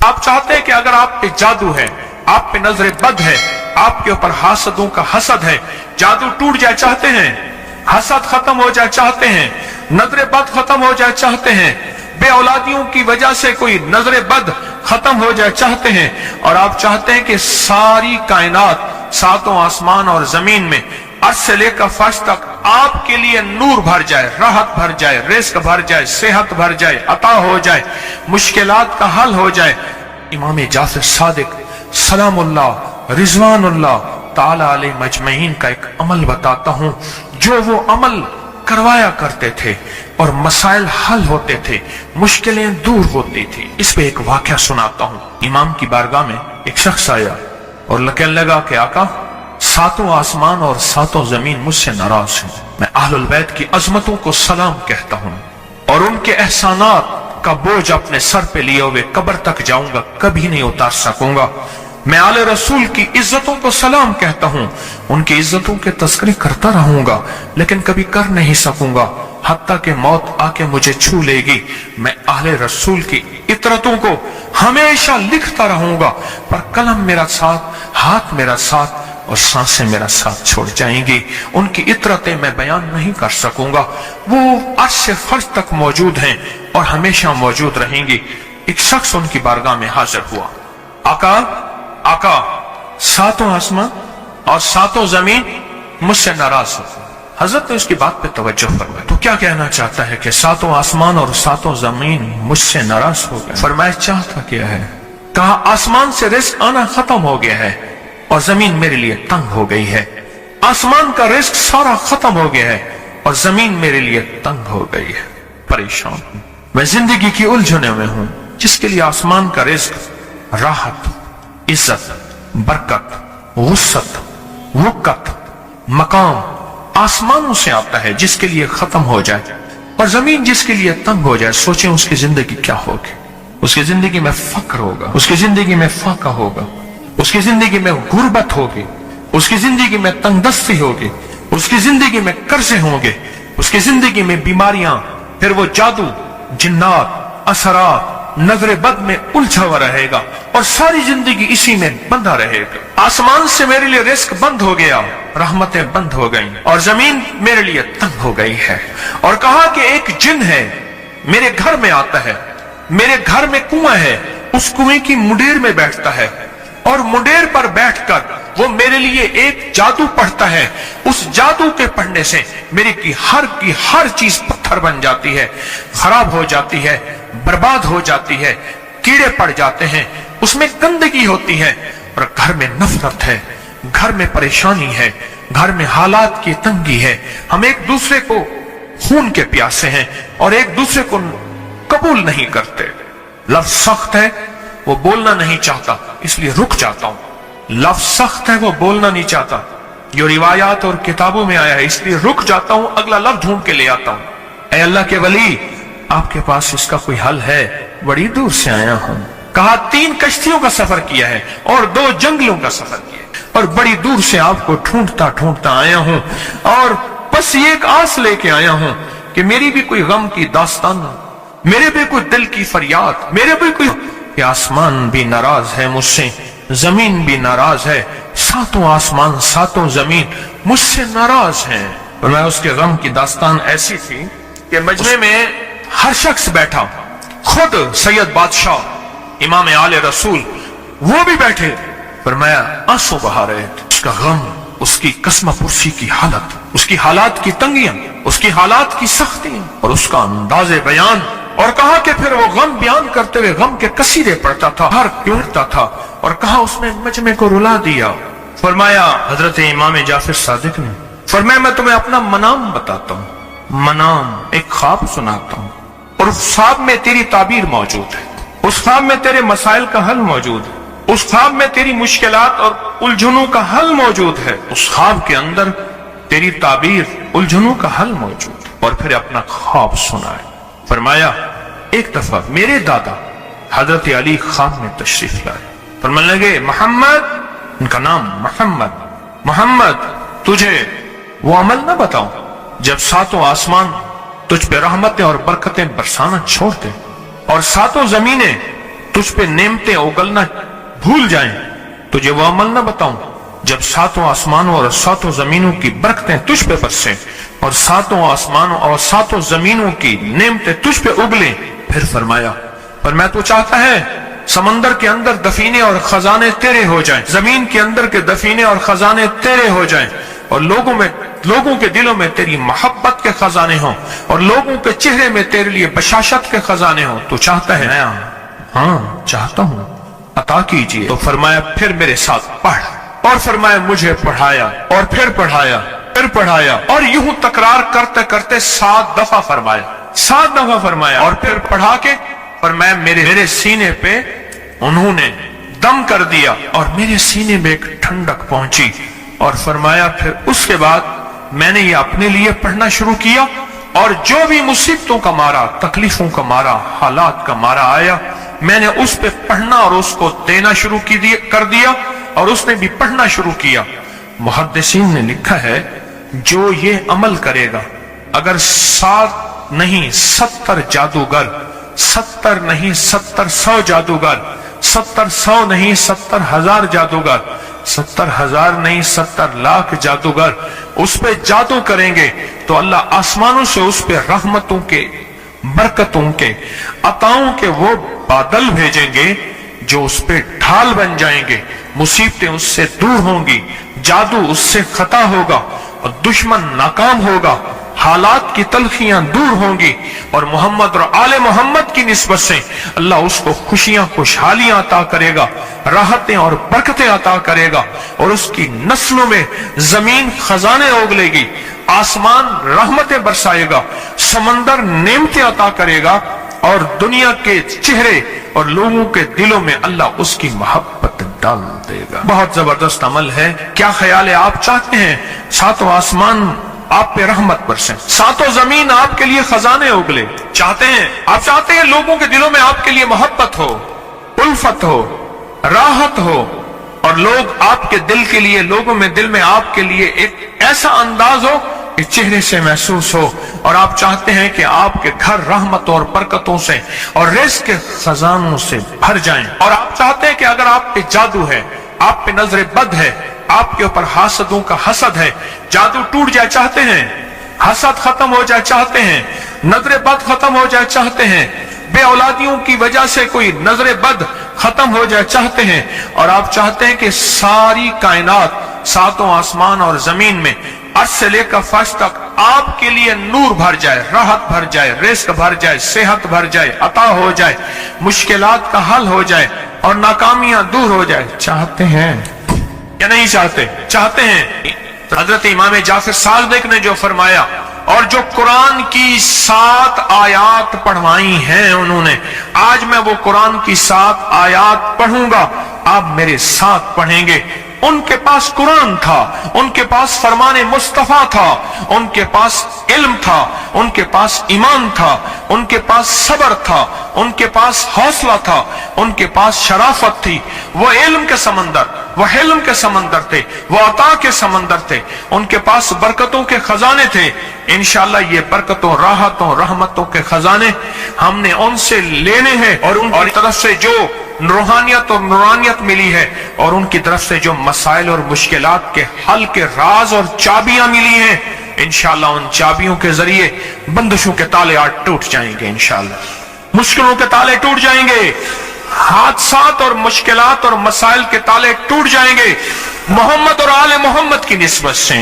आप चाहते हैं कि अगर आप पे जादू है, आप पे नजर बद है, आपके ऊपर हासदों का हसद है, जादू टूट जाए चाहते हैं, हसद खत्म हो जाए चाहते हैं, नजर बद खत्म हो जाए चाहते हैं, बे औलादियों की वजह से कोई नजर बद खत्म हो जाए चाहते हैं, और आप चाहते हैं कि सारी कायनात, सातों आसमान और जमीन में अर्श से लेकर फर्श तक आपके लिए नूर भर जाए, राहत भर जाए, रिस्क भर जाए, सेहत भर जाए, अता हो जाए, मुश्किलात का हल हो जाए। इमाम जाफर सादिक सलामुल्लाह रिजवानुल्लाह ताला अलैहि मजमईन का एक अमल बताता हूं, जो वो अमल करवाया करते थे और मसाइल हल होते थे, मुश्किलें दूर होती थी। इस पे एक वाकया सुनाता हूं। इमाम की बारगाह में एक शख्स आया और कहने लगा कि आका, सातों आसमान और सातों जमीन मुझसे नाराज हैं। मैं अहलुल बैत की अजमतों को सलाम कहता हूं और उनके एहसानात का बोझ अपने सर पे लिए हुए कब्र तक जाऊंगा, कभी नहीं उतार सकूंगा। मैं आले रसूल की इज्जतों को सलाम कहता हूं, उनकी इज्जतों के तस्करी करता रहूंगा, लेकिन कभी कर नहीं सकूंगा, हत्ता कि मौत आके मुझे छू लेगी। मैं आले रसूल की इतरतों को हमेशा लिखता रहूंगा, पर कलम मेरा साथ, हाथ मेरा साथ और सांसें मेरा साथ छोड़ जाएंगी। उनकी इतरतें मैं बयान नहीं कर सकूंगा। वो अर्श से फर्श तक मौजूद हैं और हमेशा मौजूद रहेंगी। एक शख्स उनकी बारगाह में हाजिर हुआ। आका, आका, सातों आसमान और सातों जमीन मुझसे नाराज हो। हजरत ने उसकी बात पे तवज्जो फरमाई। तो क्या कहना चाहता है कि सातों आसमान और सातों जमीन मुझसे नाराज हो गए? फरमाया चाहता क्या है? कहा आसमान से रिस्क आना खत्म हो गया है और जमीन मेरे लिए तंग हो गई है। आसमान का रिस्क सारा खत्म हो गया है और जमीन मेरे लिए तंग हो गई है। परेशान हूं, मैं जिंदगी की उलझने में हूं। जिसके लिए आसमान का रिस्क राहत, इज्जत, बरकत, वुसअत, वक़्त, मकाम आसमानों से आता है, जिसके लिए खत्म हो जाए, और जमीन जिसके लिए तंग हो जाए, सोचें उसकी जिंदगी क्या होगी। उसकी जिंदगी में फक्र होगा, उसकी जिंदगी में फाका होगा, उसकी जिंदगी में गुर्बत होगी, उसकी जिंदगी में तंगदस्ती होगी, उसकी जिंदगी में कर्जे होंगे, उसकी जिंदगी में बीमारियां, फिर वो जादू, जिन्नात, असरात, नजर बद में उलझा हुआ रहेगा और सारी जिंदगी इसी में बंधा रहेगा। आसमान से मेरे लिए रिस्क बंद हो गया, रहमतें बंद हो गई और जमीन मेरे लिए तंग हो गई है। और कहा कि एक जिन है, मेरे घर में आता है, मेरे घर में कुआं है, उस कुएं की मुंडेर में बैठता है और मुंडेर पर बैठकर वो मेरे लिए एक जादू पढ़ता है। उस जादू के पढ़ने से मेरी की हर चीज पत्थर बन जाती है, खराब हो जाती है, बर्बाद हो जाती है, कीड़े पड़ जाते हैं, उसमें गंदगी होती है और घर में नफरत है, घर में परेशानी है, घर में हालात की तंगी है। हम एक दूसरे को खून के प्यासे हैं और एक दूसरे को कबूल नहीं करते। लफ्ज सख्त है, वो बोलना नहीं चाहता, इसलिए रुक जाता हूं। लफ्ज सख्त है, वो बोलना नहीं चाहता, जो रिवायात और किताबों में आया है, इसलिए रुक जाता हूं, अगला लफ्ज ढूंढ के ले आता हूं। ऐ अल्लाह के वली, आपके पास इसका कोई हल है? बड़ी दूर से आया हूं। कहा 3 कश्तियों का सफर किया है और 2 जंगलों का सफर किया है और बड़ी दूर से आपको ढूंढता ढूंढता आया हूं और बस ये एक आस लेके आया हूं कि मेरी भी कोई गम की दास्तान, मेरे भी कोई दिल की फरियाद, मेरे भी कोई कि आसमान भी नाराज है मुझसे, जमीन भी नाराज है, सातों आसमान सातों जमीन मुझसे नाराज हैं। और मैं उसके गम की दास्तान ऐसी थी कि मजमे में हर शख्स बैठा, खुद सैयद बादशाह इमाम आले रसूल वो भी बैठे, पर मैं आंसू बहा रहे थे। उसका गम, उसकी कसम पुरसी की हालत, उसकी हालात की तंगियां, उसकी हालात की सख्तियां और उसका अंदाजे बयान। और कहा कि फिर वो गम बयान करते हुए गम के कसीदे पढ़ता था, हर क्योंता था और कहा उसने मजमे को रुला दिया। फरमाया हजरत इमाम जाफर सादिक ने, फरमाया मैं तुम्हें अपना मनाम बताता हूँ, मनाम एक ख्वाब सुनाता हूँ और उस ख्वाब में तेरी ताबीर मौजूद है, उस ख्वाब में तेरे मसाइल का हल मौजूद है, उस ख्वाब में तेरी मुश्किलात और उलझनों का हल मौजूद है, उस ख्वाब के अंदर तेरी ताबीर उलझनों का हल मौजूद। और फिर अपना ख्वाब सुनाए। फरमाया एक दफा मेरे दादा हजरत अली ख्वाब में तशरीफ लाए, फरमाने लगे मोहम्मद, उनका नाम मोहम्मद, मोहम्मद तुझे वो अमल ना बताऊं जब सातों आसमान तुझ पे रहमतें और बरकतें बरसाना छोड़ दे और सातों जमीनें तुझ पे नेमतें उगलना भूल जाएं, तुझे वो अमल न बताऊं जब सातों आसमानों और सातों जमीनों की बरकतें तुझ पे बरसें और सातों आसमानों और सातों जमीनों की नेमतें तुझ पे उगलें। फिर फरमाया, पर मैं तो चाहता है समंदर के अंदर दफीने और खजाने तेरे हो जाएं, जमीन के अंदर के दफीने और खजाने तेरे हो जाएं, और लोगों के दिलों में तेरी मोहब्बत के खजाने हों, और लोगों के चेहरे में तेरे लिए बशाशत के खजाने हों। तो चाहता है? हाँ चाहता हूं, अता कीजिए। तो फरमाया, फिर मेरे साथ पढ़। और फरमाया, मुझे पढ़ाया और फिर पढ़ाया, फिर पढ़ाया, और यूं तकरार करते करते 7 दफा फरमाया, 7 दफा फरमाया। और फिर पढ़ा के फरमाया, मेरे सीने पे उन्होंने दम कर दिया और मेरे सीने में एक ठंडक पहुंची। और फरमाया, फिर उसके बाद मैंने ये अपने लिए पढ़ना शुरू किया, और जो भी मुसीबतों का मारा, तकलीफों का मारा, हालात का मारा आया, मैंने उस पे पढ़ना और उसको देना शुरू कर दिया, और उसने भी पढ़ना शुरू किया। मुहद्दिसीन ने लिखा है, जो ये अमल करेगा, अगर 7 नहीं 70 जादूगर, 70 नहीं 70,100 जादूगर, 70,100 नहीं 70,000 जादूगर, 70,000 नहीं 70 लाख जादूगर उस पे जादू करेंगे, तो अल्लाह आसमानों से उस पे रहमतों के, बरकतों के, अताओं के वो बादल भेजेंगे जो उस पे ढाल बन जाएंगे। मुसीबतें उससे दूर होंगी, जादू उससे खता होगा, और दुश्मन नाकाम होगा, हालात की तलखियां दूर होंगी, और मोहम्मद और आले मोहम्मद की निस्बत से अल्लाह उसको खुशियां, खुशहालियां अता करेगा, राहतें और बरकतें अता करेगा, और उसकी नस्लों में जमीन खजाने उगलेगी, आसमान रहमतें बरसाएगा, समंदर नेमतें अता करेगा, और दुनिया के चेहरे और लोगों के दिलों में अल्लाह उसकी मोहब्बत डाल देगा। बहुत जबरदस्त अमल है। क्या ख्याल है? आप चाहते हैं 7 आसमान आप पे रहमत बरसे, 7 जमीन आपके लिए खजाने उगले? चाहते हैं? आप चाहते हैं लोगों के दिलों में आपके लिए मोहब्बत हो, उल्फत हो, राहत हो, और लोग आपके दिल के लिए, लोगों में दिल में आपके लिए एक ऐसा अंदाज हो कि चेहरे से महसूस हो, और आप चाहते हैं कि आपके घर रहमत और बरकतों से और रिज़्क़ के खजानों से भर जाएं, और आप चाहते हैं कि अगर आप पे जादू है, आप पे नजर बद है, आपके ऊपर हासदों का हसद है, जादू टूट जाए चाहते हैं, हसद खत्म हो जाए चाहते हैं, नजर बद खत्म हो जाए चाहते हैं, बे औलादियों की वजह से कोई नजर बद खत्म हो जाए चाहते हैं, और आप चाहते हैं कि सारी कायनात, 7 आसमान और जमीन में अर्श से लेकर फर्श तक आपके लिए नूर भर जाए, राहत भर जाए, रिज़्क़ भर जाए, सेहत भर जाए, अता हो जाए, मुश्किलात का हल हो जाए, और नाकामियां दूर हो जाए। चाहते हैं या नहीं चाहते? चाहते हैं। हजरत इमाम जाफर सादिक ने जो फरमाया, और जो कुरान की 7 आयात पढ़वाई हैं उन्होंने, आज मैं वो कुरान की 7 आयात पढ़ूंगा, आप मेरे साथ पढ़ेंगे। उनके पास कुरान था, उनके पास फरमाने मुस्तफा था, उनके पास इल्म था, उनके पास ईमान था, उनके पास सब्र था, उनके पास हौसला था, उनके पास शराफत थी। वो इल्म के समंदर, वो हिल्म के समंदर थे, वो अता के समंदर थे, उनके पास बरकतों के खजाने थे। इंशाअल्लाह ये बरकतों, राहतों, रहमतों के खजाने हमने उनसे लेने हैं, और उनकी तरफ से जो रूहानियत और नूरानियत मिली है, और उनकी तरफ से जो मसाइल और मुश्किलात के हल के राज और चाबियां मिली हैं, इंशाअल्लाह उन चाबियों के जरिए बंदिशों के ताले आज टूट जाएंगे। इंशाअल्लाह मुश्किलों के ताले टूट जाएंगे, हादसात और मुश्किलात और मसाइल के ताले टूट जाएंगे। मोहम्मद और आले मोहम्मद की निस्बत से,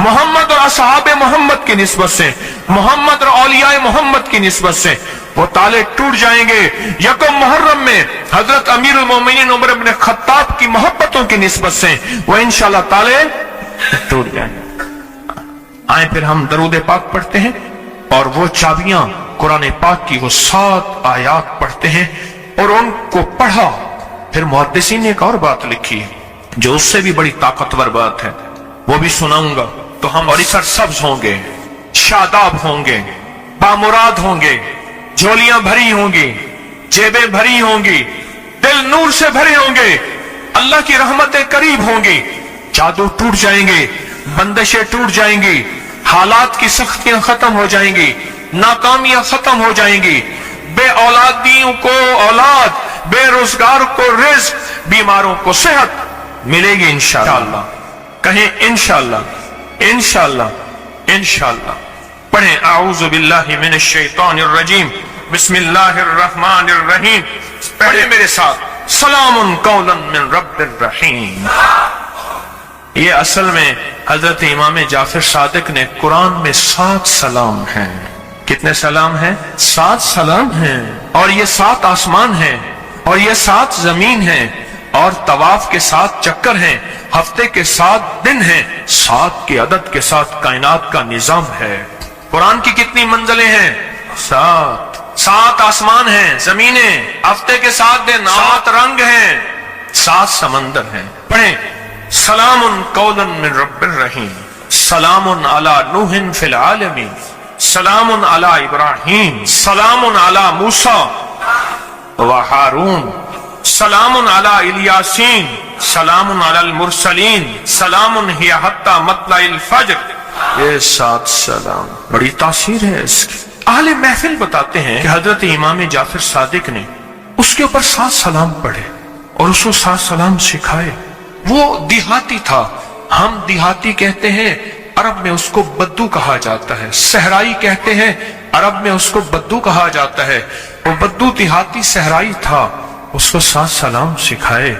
मोहम्मद और असहाबे मोहम्मद की निस्बत से, मोहम्मद और औलियाए मोहम्मद की निस्बत से वो ताले टूट जाएंगे। यकम मुहर्रम में हजरत अमीरुल मोमिनीन उमर इब्न खत्ताब की मोहब्बतों की निस्बत से वो इंशाअल्लाह ताले टूट जाएंगे। आए फिर हम दरूद पाक पढ़ते हैं, और वो चाबियां कुरान पाक की वो 7 आयात पढ़ते हैं, और उनको पढ़ा। फिर मुहद्दिसीन ने एक और बात लिखी है जो उससे भी बड़ी ताकतवर बात है, वो भी सुनाऊंगा। तो हम और सब्ज होंगे, शादाब होंगे, बामुराद होंगे, झोलियां भरी होंगी, जेबें भरी होंगी, दिल नूर से भरे होंगे, अल्लाह की रहमतें करीब होंगी, जादू टूट जाएंगे, बंदिशें टूट जाएंगी, हालात की सख्तियां खत्म हो जाएंगी, नाकामियां खत्म हो जाएंगी, बे औलादियों को औलाद, बेरोजगार को रिज्क, बीमारों को सेहत मिलेगी इंशाअल्लाह। कहें इंशाअल्लाह, इंशाअल्लाह, इंशाअल्लाह। पढ़ें आऊज़ु बिल्लाहि मिनश शैतानिर रजीम, बिस्मिल्लाहिर रहमानिर रहीम। पढ़े मेरे साथ, सलामुन कौलन मिन रब्बिर रहीम। ये असल में हजरत इमाम जाफर सादिक ने कुरान में 7 सलाम हैं। कितने सलाम हैं? 7 सलाम हैं। और ये 7 आसमान हैं, और ये 7 जमीन हैं, और तवाफ के 7 चक्कर हैं, हफ्ते के 7 दिन हैं, 7 के अदद के साथ कायनात का निजाम है। कुरान की कितनी मंजिलें हैं? 7 आसमान हैं, जमीनें, हफ्ते के 7 दिन, 7 रंग हैं, 7 समंदर हैं। पढ़ें, सलामुन कौलन मिन रब्बिर रहीम, सलामुन अला नूहिन फिल आलमीन, सलामुन अला इब्राहीम, सलामुन अला मूसा व हारून, सलामुन अला इलियासीन, सलामुन अलल मुरसलीन, सलामुन हिया हत्ता मतलाइल फज्र। ये 7 सलाम, बड़ी तासीर है इसकी। अहले महफिल बताते हैं कि हजरत इमाम जाफर सादिक ने उसके ऊपर 7 सलाम पढ़े और उसको 7 सलाम सिखाए। वो देहाती था, हम देहाती कहते हैं, अरब में उसको बद्दू कहा जाता है। सहराई कहते हैं, अरब में उसको बद्दू कहा जाता है। वो बद्दू देहाती सहराई था, उसको 7 सलाम सिखाए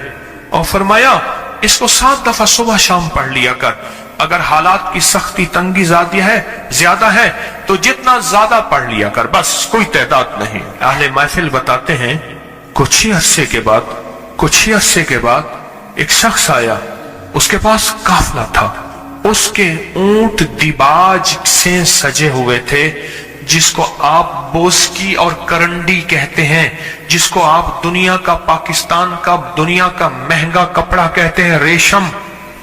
और फरमाया इसको 7 दफा सुबह शाम पढ़ लिया कर। अगर हालात की सख्ती तंगी ज्यादा है तो जितना ज्यादा पढ़ लिया कर, बस कोई तादाद नहीं। अहले महफिल बताते हैं कुछ ही अरसे के बाद एक शख्स आया, उसके पास काफला था, उसके ऊंट दिबाज से सजे हुए थे, जिसको आप बोस्की और करंडी कहते हैं, जिसको आप दुनिया का, पाकिस्तान का दुनिया का महंगा कपड़ा कहते हैं, रेशम।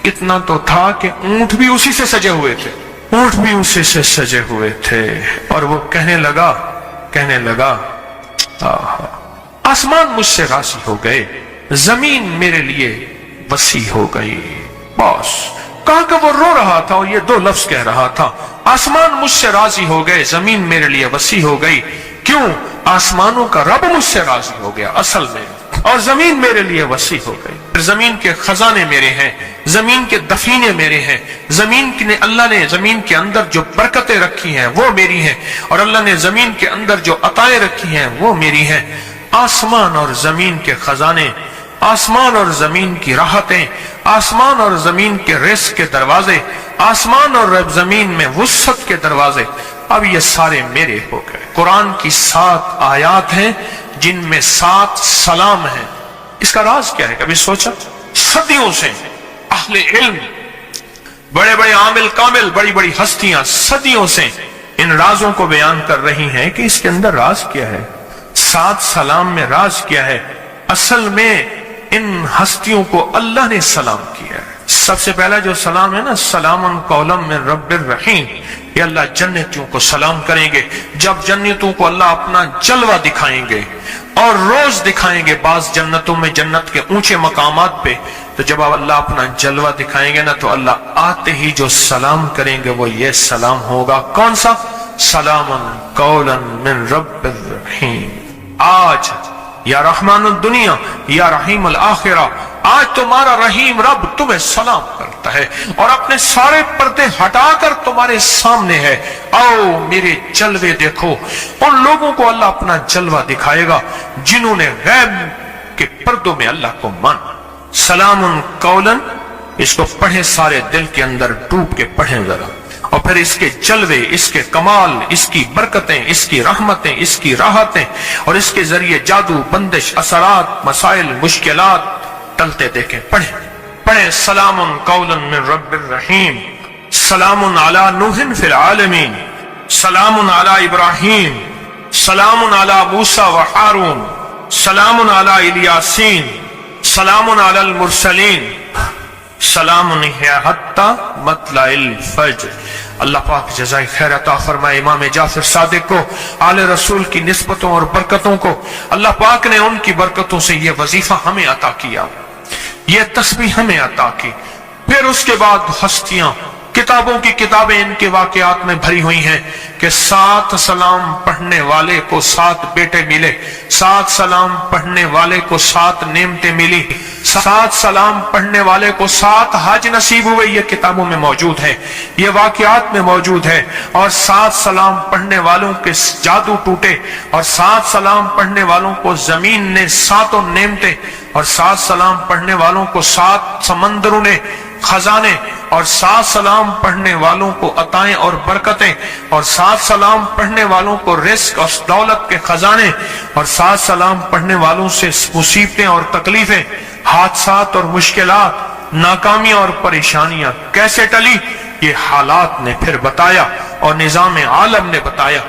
इतना तो था कि ऊंट भी उसी से सजे हुए थे, ऊंट भी उसी से सजे हुए थे। और वो कहने लगा आसमान मुझसे राजी हो गए, जमीन मेरे लिए वसी हो गई। बस कहा कि वो रो रहा था और ये 2 लफ्ज कह रहा था, आसमान मुझसे राजी हो गए, जमीन मेरे लिए वसी हो गई। क्यों? आसमानों का रब मुझसे राजी हो गया असल में, और जमीन मेरे लिए वसी हो गई। जमीन के खजाने मेरे हैं, जमीन के दफीने मेरे हैं, अल्लाह ने जमीन के अंदर जो बरकतें रखी हैं वो मेरी हैं, और अल्लाह ने जमीन के अंदर जो अताएं रखी हैं वो मेरी हैं। आसमान और जमीन के खजाने, आसमान और जमीन की राहतें, आसमान और जमीन के रिस्क के दरवाजे, आसमान और जमीन में वुसअत के दरवाजे, अब ये सारे मेरे हो गए। कुरान की 7 आयात हैं जिनमें 7 सलाम हैं। इसका राज क्या है? कभी सोचा? सदियों से अहले इल्म, बड़े बड़े आमिल कामिल, बड़ी बड़ी हस्तियां सदियों से इन राजों को बयान कर रही हैं कि इसके अंदर राज क्या है, 7 सलाम में राज क्या है। असल में इन हस्तियों को अल्लाह ने सलाम किया है। सबसे पहला जो सलाम है ना, सलामुन कौलम मिन रब्बिर रहीम, ये अल्लाह जन्नतियों को सलाम करेंगे जब जन्नतियों को अल्लाह अपना जलवा दिखाएंगे, और रोज दिखाएंगे। बाज जन्नतों में, जन्नत के ऊंचे मकामात पे, तो जब अल्लाह अपना जलवा दिखाएंगे ना, तो अल्लाह आते ही जो सलाम करेंगे वो ये सलाम होगा। कौन सा? सलामुन कौलन मिन रब्बिर रहीम। आज या रहमानुद दुनिया या रहीमुल आखिरा, आज तुम्हारा रहीम रब तुम्हें सलाम करता है और अपने सारे पर्दे हटाकर तुम्हारे सामने है। आओ मेरे जलवे देखो। उन लोगों को अल्लाह अपना जलवा दिखाएगा जिन्होंने गैब के पर्दों में अल्लाह को माना। सलामुन कौलन, इसको पढ़े, सारे दिल के अंदर डूब के पढ़े जरा, और फिर इसके जलवे, इसके कमाल, इसकी बरकतें, इसकी रहमतें, इसकी राहतें, और इसके जरिए जादू, बंदिश, असरात, मसाइल, मुश्किलात टलते देखें। पढ़े सलामुन कौलन मिन रब्बिर रहीम, सलामुन अला नूहिन फिल आलमीन, सलामुन अला इब्राहीम, सलामुन अला मूसा व हारून, सलामुन अला इलियासीन, सलामुन अलल मुरसलीन, सलामुन हिया हत्ता मतलाइल फज्र। अल्लाह पाक जज़ाए खैर अता फरमाए इमाम जाफर सादिक को, आले रसूल की निस्बतों और बरकतों को। अल्लाह पाक ने उनकी बरकतों से ये वजीफा हमें अता किया, ये तस्बीह हमें अता की। फिर उसके बाद हस्तियां किताबों की किताबें इनके वाकयात में भरी हुई हैं कि 7 सलाम पढ़ने वाले को 7 बेटे मिले, 7 सलाम पढ़ने वाले को 7 नेमतें मिली, 7 सलाम पढ़ने वाले को 7 हज नसीब हुए। ये किताबों में मौजूद है, ये वाकयात में मौजूद है। और 7 सलाम पढ़ने वालों के जादू टूटे, और 7 सलाम पढ़ने वालों को जमीन ने 7 नेमतें, और 7 सलाम पढ़ने वालों को 7 समंदरों ने खजाने, और 7 सलाम पढ़ने वालों को अताएं और बरकतें, और 7 सलाम पढ़ने वालों को रिस्क और दौलत के खजाने, और 7 सलाम पढ़ने वालों से मुसीबतें और तकलीफें, हादसात और मुश्किलात, नाकामियां और परेशानियां कैसे टली, ये हालात ने फिर बताया और निजाम आलम ने बताया।